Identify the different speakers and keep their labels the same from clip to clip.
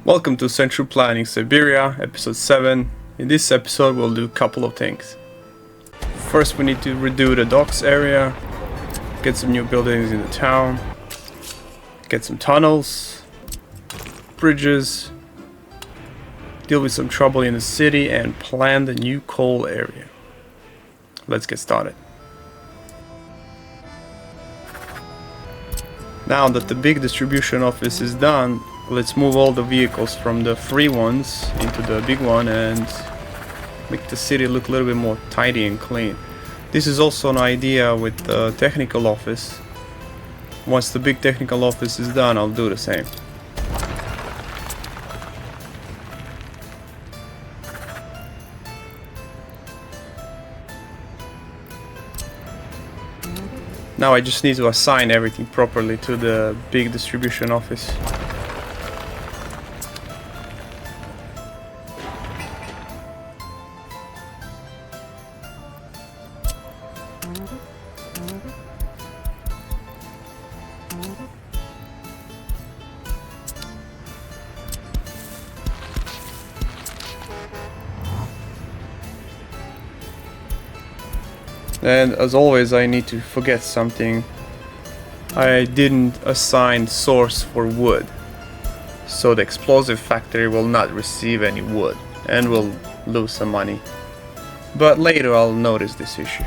Speaker 1: Welcome to Central Planning Siberia, episode 7. In this episode we'll do a couple of things. First we need to redo the docks area, get some new buildings in the town, get some tunnels, bridges, deal with some trouble in the city and plan the new coal area. Let's get started. Now that the big distribution office is done, let's move all the vehicles from the free ones into the big one and make the city look a little bit more tidy and clean. This is also an idea with the technical office. Once the big technical office is done, I'll do the same. Now I just need to assign everything properly to the big distribution office. And as always, I need to forget something. I didn't assign source for wood, so the explosive factory will not receive any wood and will lose some money. But later I'll notice this issue.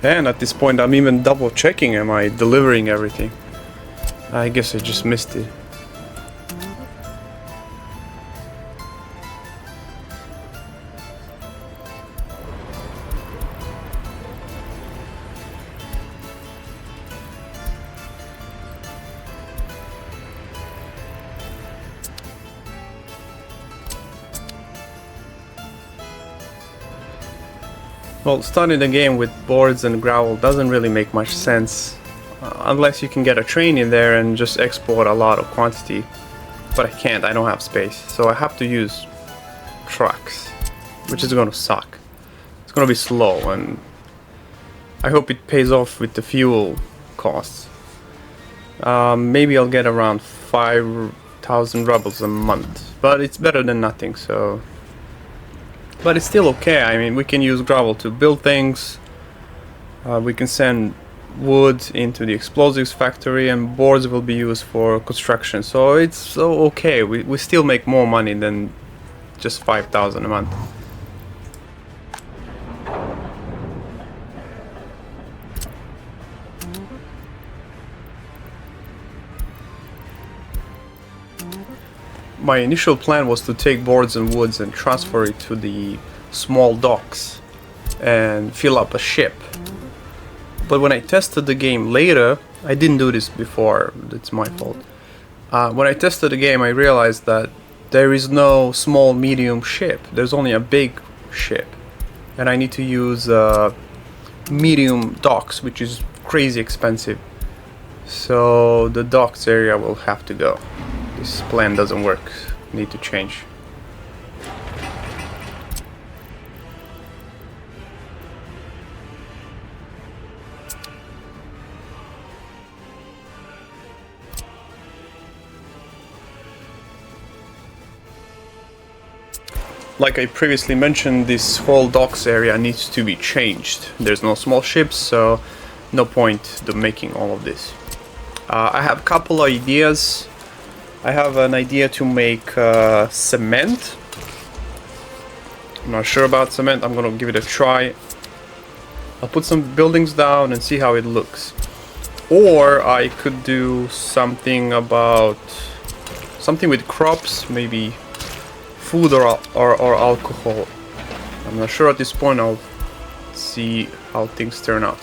Speaker 1: And at this point I'm even double checking, am I delivering everything? I guess I just missed it. Well, starting the game with boards and gravel doesn't really make much sense, unless you can get a train in there and just export a lot of quantity. But I can't, I don't have space, so I have to use trucks, which is gonna suck. It's gonna be slow, and I hope it pays off with the fuel costs. Maybe I'll get around 5,000 rubles a month, but it's better than nothing, so... But it's still okay. I mean, we can use gravel to build things. We can send wood into the explosives factory, and boards will be used for construction. So it's so okay. We still make more money than just 5,000 a month. My initial plan was to take boards and woods and transfer it to the small docks and fill up a ship. But when I tested the game later, I didn't do this before, it's my fault. When I tested the game, I realized that there is no small medium ship, there's only a big ship. And I need to use medium docks, which is crazy expensive. So the docks area will have to go. This plan doesn't work. Need to change. Like I previously mentioned, this whole docks area needs to be changed. There's no small ships, so no point to making all of this. I have a couple of ideas. I have an idea to make cement. I'm not sure about cement, I'm gonna give it a try. I'll put some buildings down and see how it looks. Or I could do something with crops, maybe food or alcohol. I'm not sure at this point, I'll see how things turn out.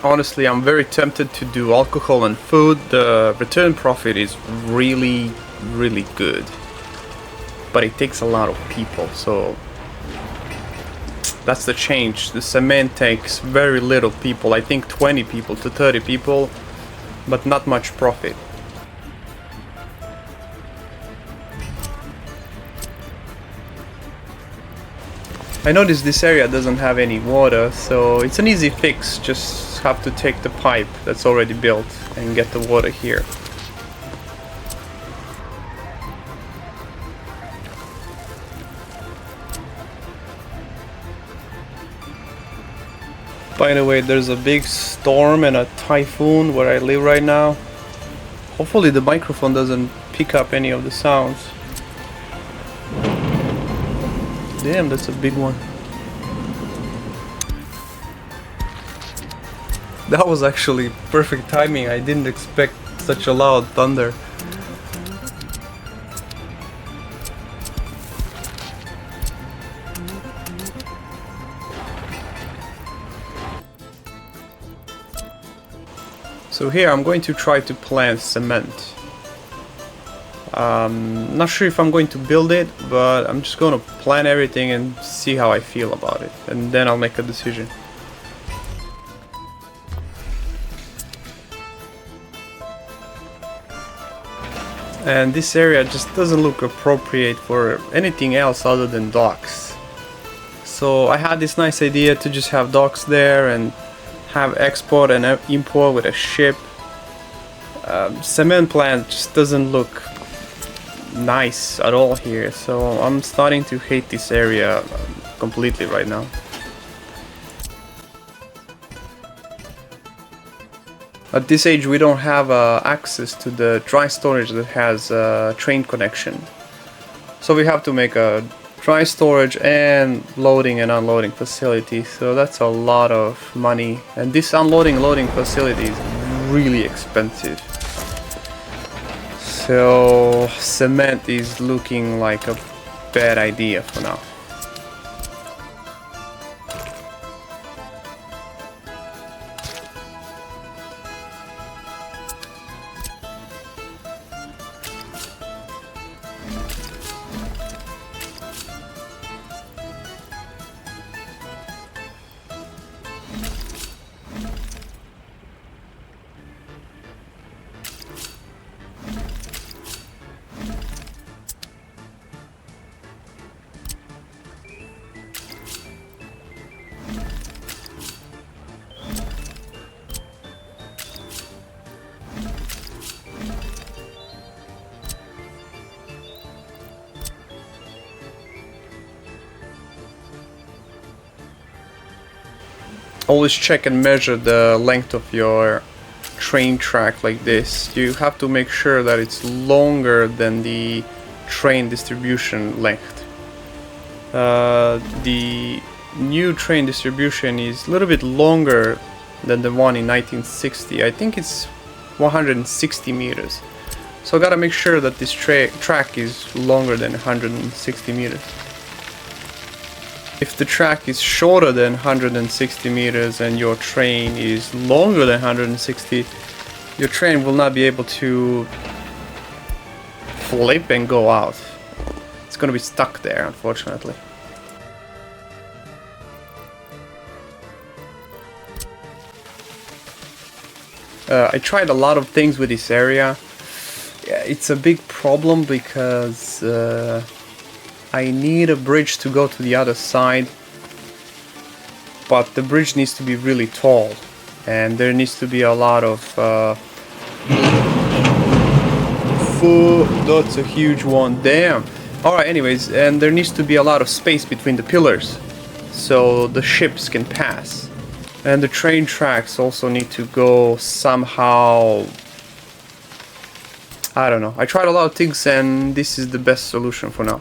Speaker 1: Honestly, I'm very tempted to do alcohol and food. The return profit is really, really good. But it takes a lot of people, so that's the change. The cement takes very little people, I think 20 people to 30 people, but not much profit. I noticed this area doesn't have any water, so it's an easy fix. Just have to take the pipe that's already built and get the water here. By the way, there's a big storm and a typhoon where I live right now. Hopefully the microphone doesn't pick up any of the sounds. Damn, that's a big one. That was actually perfect timing. I didn't expect such a loud thunder. So here I'm going to try to plant cement. Not sure if I'm going to build it, but I'm just going to plan everything and see how I feel about it, and then I'll make a decision. And this area just doesn't look appropriate for anything else other than docks. So I had this nice idea to just have docks there and have export and import with a ship. Cement plant just doesn't look nice at all here, so I'm starting to hate this area completely right now. At this age we don't have access to the dry storage that has a train connection, so we have to make a dry storage and loading and unloading facility, so that's a lot of money, and this unloading loading facility is really expensive. So cement is looking like a bad idea for now. Always check and measure the length of your train track like this. You have to make sure that it's longer than the train distribution length. The new train distribution is a little bit longer than the one in 1960. I think it's 160 meters. So I gotta make sure that this track is longer than 160 meters. If the track is shorter than 160 meters and your train is longer than 160, your train will not be able to flip and go out. It's gonna be stuck there, unfortunately. I tried a lot of things with this area. It's a big problem because I need a bridge to go to the other side, but the bridge needs to be really tall, and there needs to be a lot of that's a huge one, damn. Alright, anyways, and there needs to be a lot of space between the pillars so the ships can pass, and the train tracks also need to go somehow. I don't know, I tried a lot of things and this is the best solution for now.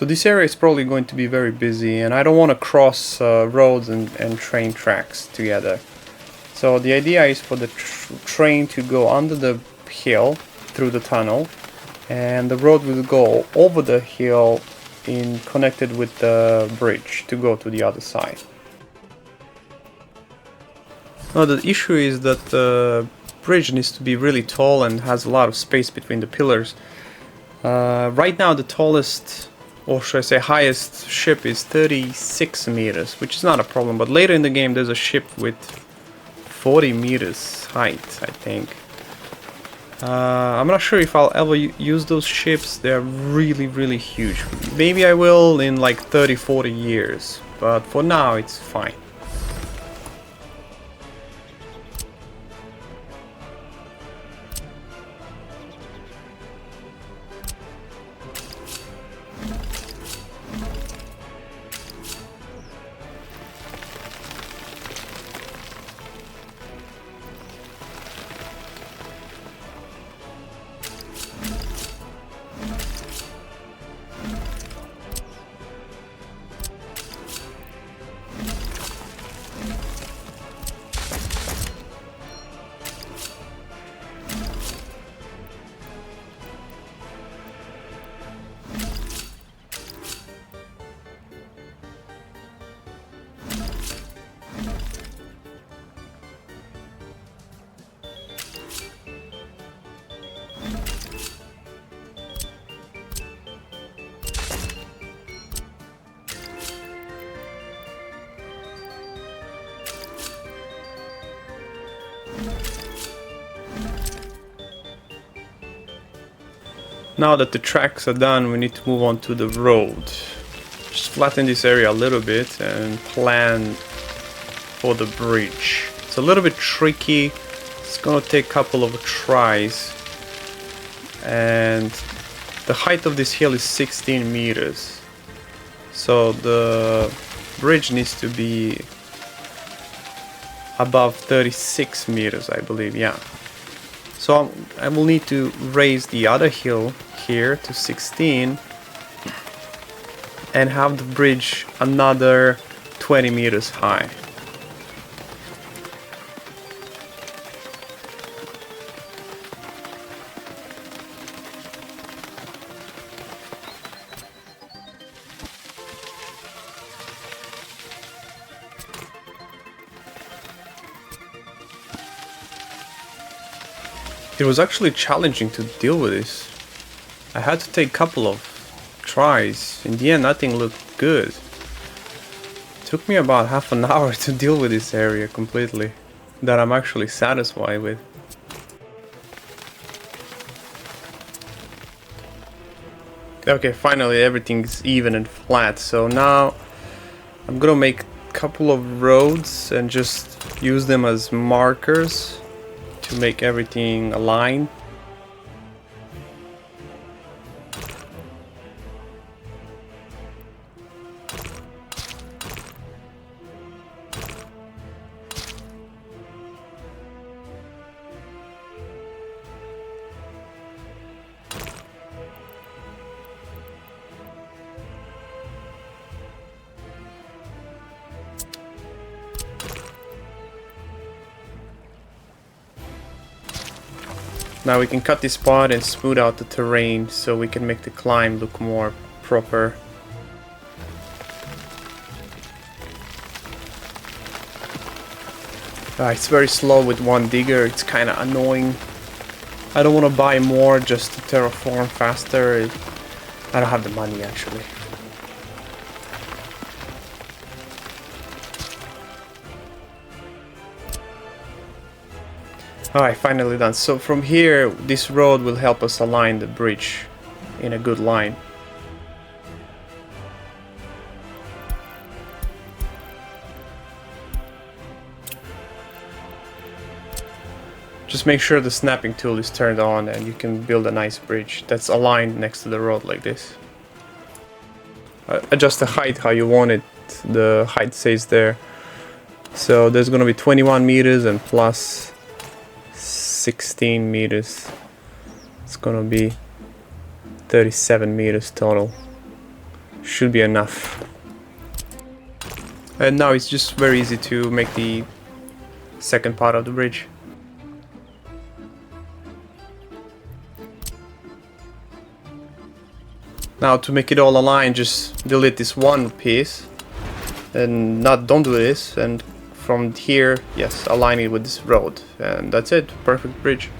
Speaker 1: So this area is probably going to be very busy, and I don't want to cross roads and train tracks together. So the idea is for the train to go under the hill through the tunnel, and the road will go over the hill connected with the bridge to go to the other side. Now the issue is that the bridge needs to be really tall and has a lot of space between the pillars. Right now the tallest, or should I say highest ship is 36 meters, which is not a problem, but later in the game there's a ship with 40 meters height, I think. I'm not sure if I'll ever use those ships. They're really huge. Maybe I will in like 30-40 years, but for now it's fine. Now that the tracks are done, we need to move on to the road. Just flatten this area a little bit and plan for the bridge. It's a little bit tricky. It's gonna take a couple of tries. And the height of this hill is 16 meters. So the bridge needs to be above 36 meters, I believe, yeah. So I will need to raise the other hill here to 16 and have the bridge another 20 meters high. It was actually challenging to deal with this. I had to take a couple of tries. In the end, nothing looked good. It took me about half an hour to deal with this area completely, that I'm actually satisfied with. Okay, finally everything's even and flat. So now I'm gonna make a couple of roads and just use them as markers to make everything align. Now we can cut this part and smooth out the terrain so we can make the climb look more proper. It's very slow with one digger, it's kinda annoying. I don't want to buy more just to terraform faster. I don't have the money actually. Alright, finally done. So from here, this road will help us align the bridge in a good line. Just make sure the snapping tool is turned on and you can build a nice bridge that's aligned next to the road like this. Adjust the height how you want it. The height stays there. So there's gonna be 21 meters and plus 16 meters. It's gonna be 37 meters total. should be enough. And now it's just very easy to make the second part of the bridge. Now to make it all align, just delete this one piece and don't do this, and from here, yes, align it with this road, and that's it. Perfect bridge.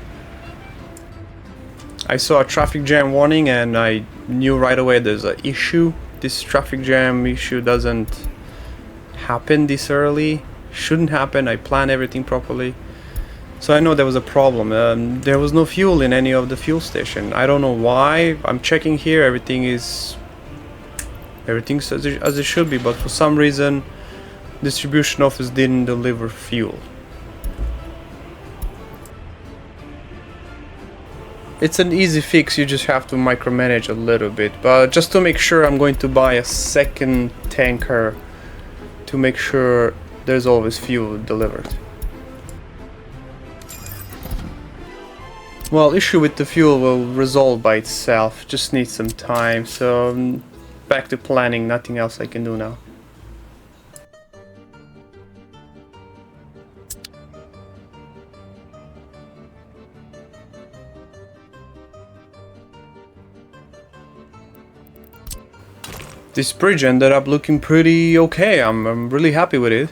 Speaker 1: I saw a traffic jam warning and I knew right away there's an issue. This traffic jam issue doesn't happen this early. Shouldn't happen. I planned everything properly. So I know there was a problem. There was no fuel in any of the fuel station. I don't know why. I'm checking here. Everything's as it should be, but for some reason distribution office didn't deliver fuel. It's an easy fix, you just have to micromanage a little bit. But just to make sure, I'm going to buy a second tanker to make sure there's always fuel delivered. Well, issue with the fuel will resolve by itself, just needs some time, so back to planning, nothing else I can do now. This bridge ended up looking pretty okay, I'm really happy with it.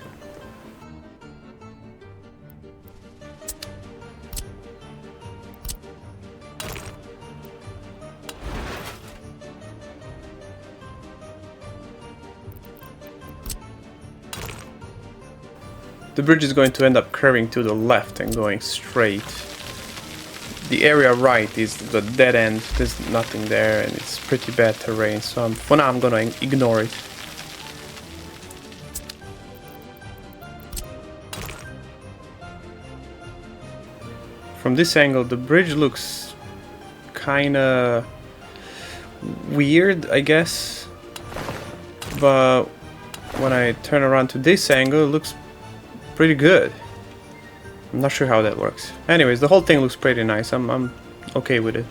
Speaker 1: The bridge is going to end up curving to the left and going straight. The area right is the dead end, there's nothing there and it's pretty bad terrain, so for now I'm gonna ignore it. From this angle the bridge looks kinda weird, I guess, but when I turn around to this angle it looks pretty good. I'm not sure how that works. Anyways, the whole thing looks pretty nice. I'm okay with it.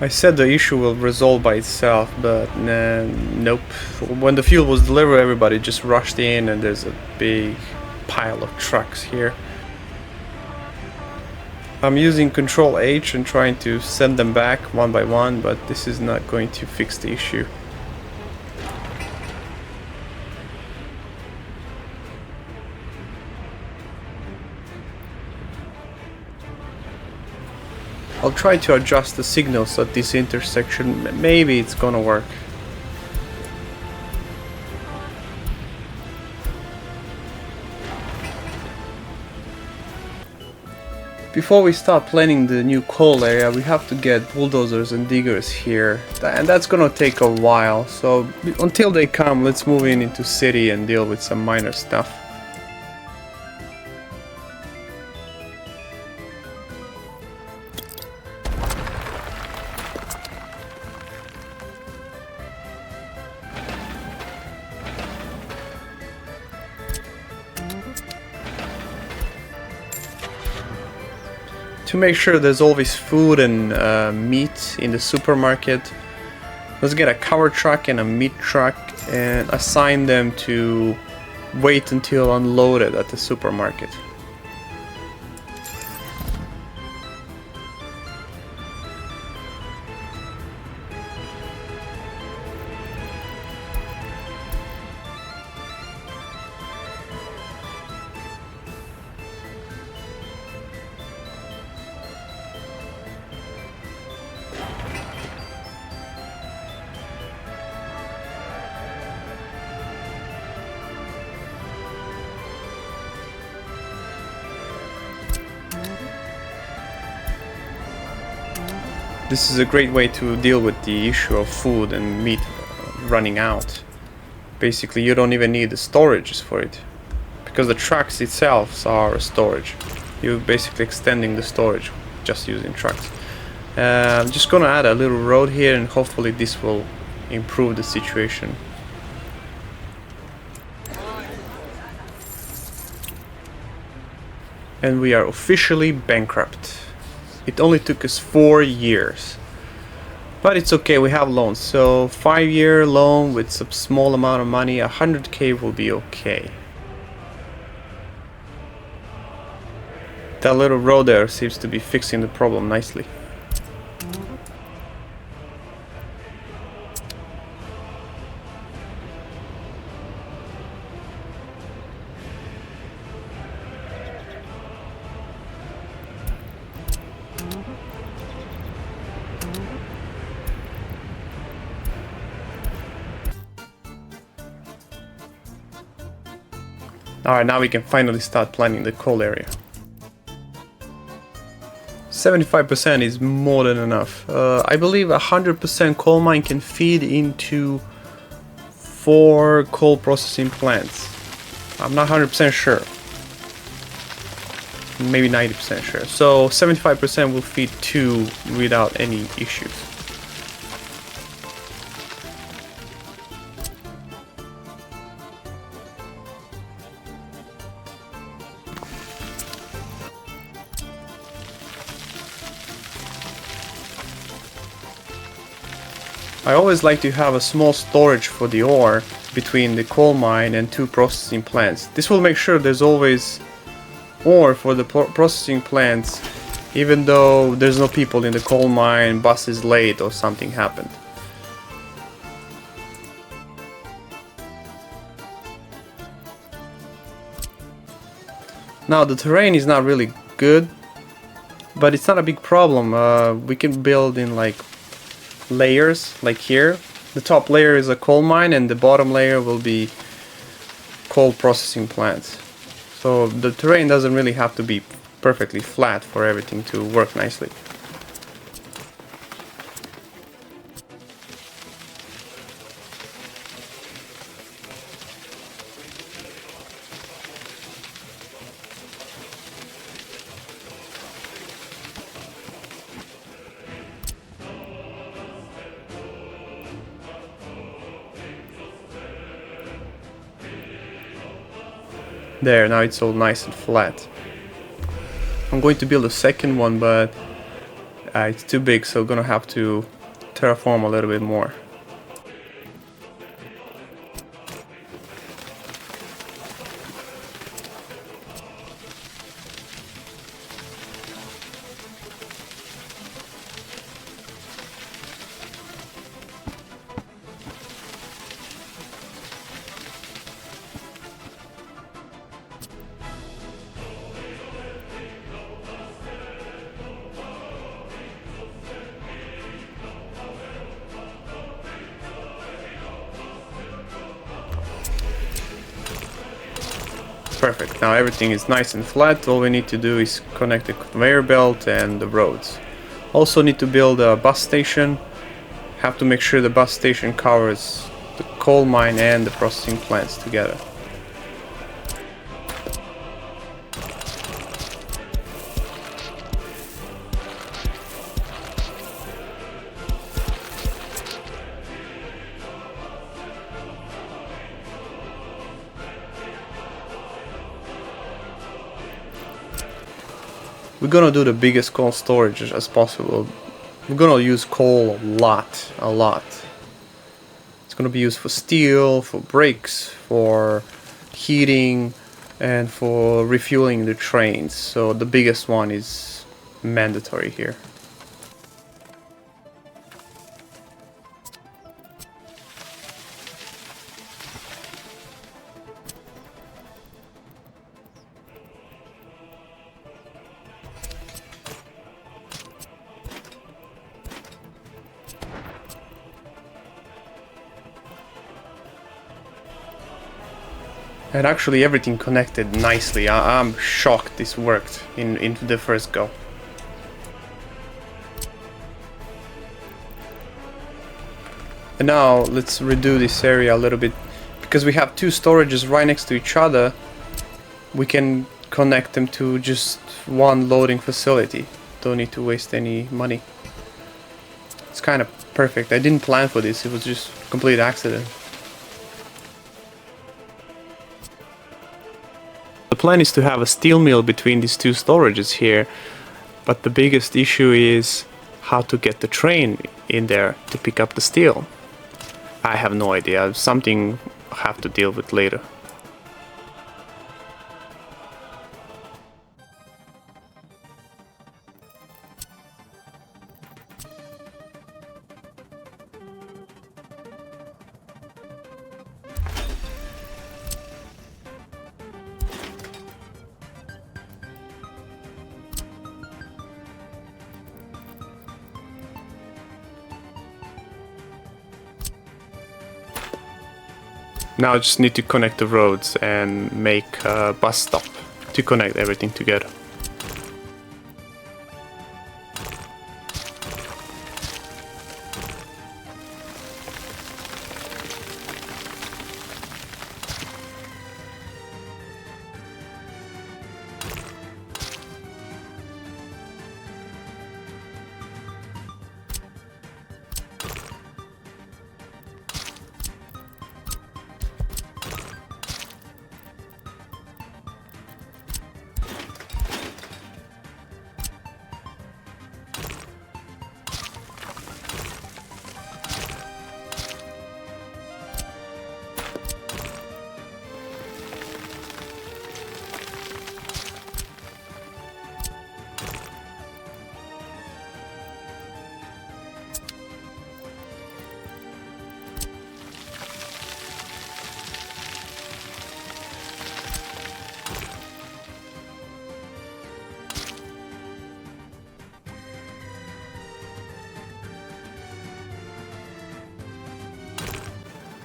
Speaker 1: I said the issue will resolve by itself, but nope. When the fuel was delivered, everybody just rushed in and there's a big pile of trucks here. I'm using Control H and trying to send them back one by one, but this is not going to fix the issue. I'll try to adjust the signals at this intersection, maybe it's gonna work. Before we start planning the new coal area, we have to get bulldozers and diggers here, and that's gonna take a while, so until they come, let's move into city and deal with some minor stuff. To make sure there's always food and meat in the supermarket, let's get a cover truck and a meat truck and assign them to wait until unloaded at the supermarket. This is a great way to deal with the issue of food and meat running out. Basically, you don't even need the storages for it, because the trucks itself are storage. You're basically extending the storage just using trucks. I'm just gonna add a little road here, and hopefully this will improve the situation. And we are officially bankrupt. It only took us 4 years. But it's okay, we have loans. So 5-year loan with some small amount of money, 100k will be okay. That little road there seems to be fixing the problem nicely. Alright, now we can finally start planning the coal area. 75% is more than enough. I believe 100% coal mine can feed into 4 coal processing plants. I'm not 100% sure. Maybe 90% sure. So 75% will feed 2 without any issues. I always like to have a small storage for the ore between the coal mine and 2 processing plants. This will make sure there's always ore for the processing plants, even though there's no people in the coal mine, bus is late or something happened. Now the terrain is not really good, but it's not a big problem. We can build in like layers, like here. The top layer is a coal mine and the bottom layer will be coal processing plants. So the terrain doesn't really have to be perfectly flat for everything to work nicely. There, now it's all nice and flat. I'm going to build a second one, but it's too big, so I'm gonna have to terraform a little bit more. Perfect, now everything is nice and flat. All we need to do is connect the conveyor belt and the roads. Also need to build a bus station. Have to make sure the bus station covers the coal mine and the processing plants together. we're gonna do the biggest coal storage as possible. We're gonna use coal a lot. It's gonna be used for steel, for brakes, for heating, and for refueling the trains. So the biggest one is mandatory here. And actually everything connected nicely. I'm shocked this worked into the first go. And now let's redo this area a little bit. Because we have two storages right next to each other, we can connect them to just one loading facility. Don't need to waste any money. It's kind of perfect. I didn't plan for this, it was just a complete accident. The plan is to have a steel mill between these two storages here, but the biggest issue is how to get the train in there to pick up the steel. I have no idea, something I have to deal with later. Now I just need to connect the roads and make a bus stop to connect everything together.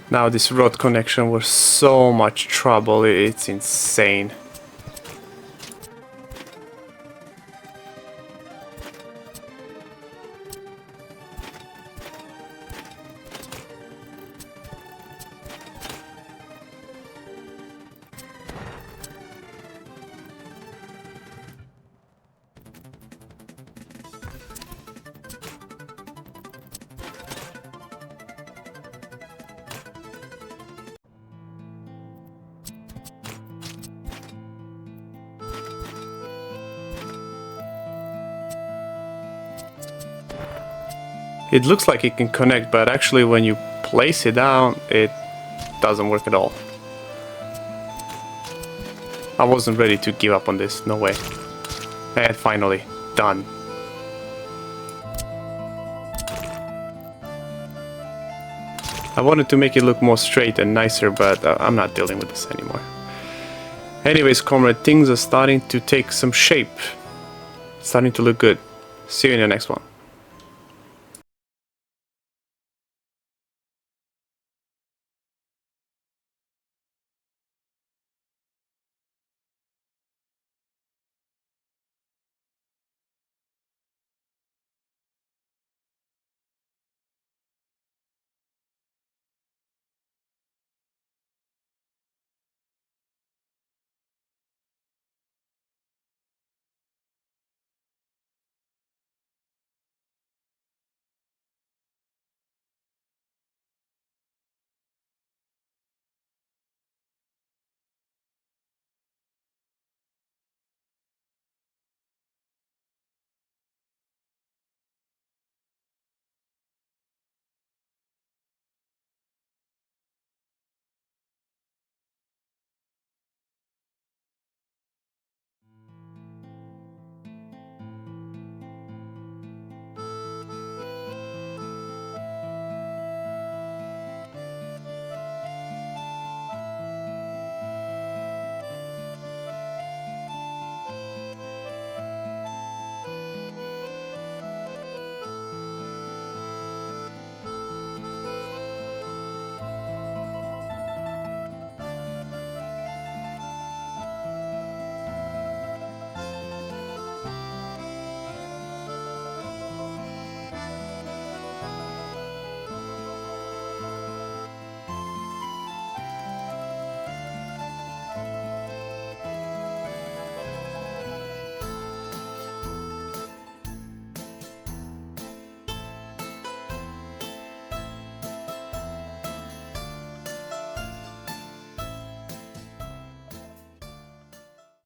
Speaker 1: Now this road connection was so much trouble, it's insane. It looks like it can connect, but actually when you place it down, it doesn't work at all. I wasn't ready to give up on this, no way. And finally, done. I wanted to make it look more straight and nicer, but I'm not dealing with this anymore. Anyways, comrade, things are starting to take some shape. Starting to look good. See you in the next one.